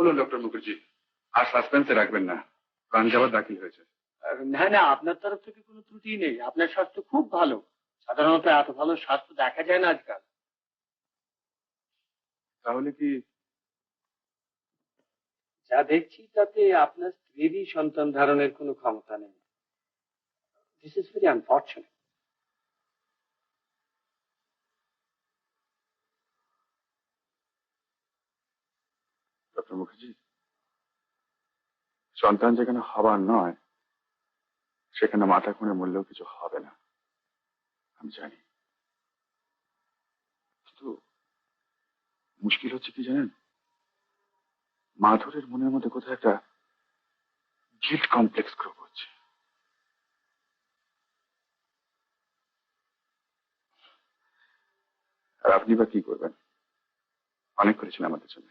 বলুন ডক্টর মুখার্জি, আর সাসপেন্সে রাখবেন না, প্রাণ যাওয়ার দাখিল হয়েছে। না না, আপনার তরফ থেকে কোনো ত্রুটি নেই, আপনার স্বাস্থ্য খুব ভালো। সাধারণত এত ভালো স্বাস্থ্য দেখা যায় না আজকাল। তাহলে কি? যা দেখছি তাতে আপনার স্ত্রীরই সন্তান ধারণের কোনো ক্ষমতা নেই। This is very unfortunate. Doctor Mukherjee, সন্তান যেখানে হবার নয় সেখানে মাথা খুঁড়ে মূল্যও কিছু হবে না, আমি জানি। কিন্তু মুশকিল হচ্ছে কি জানেন, মাধুরের মনের মধ্যে কোথাও একটা গিল্ট কমপ্লেক্স গ্রো করছে। আর আপনি বা কি করবেন? অনেক করেছেন আমাদের জন্য।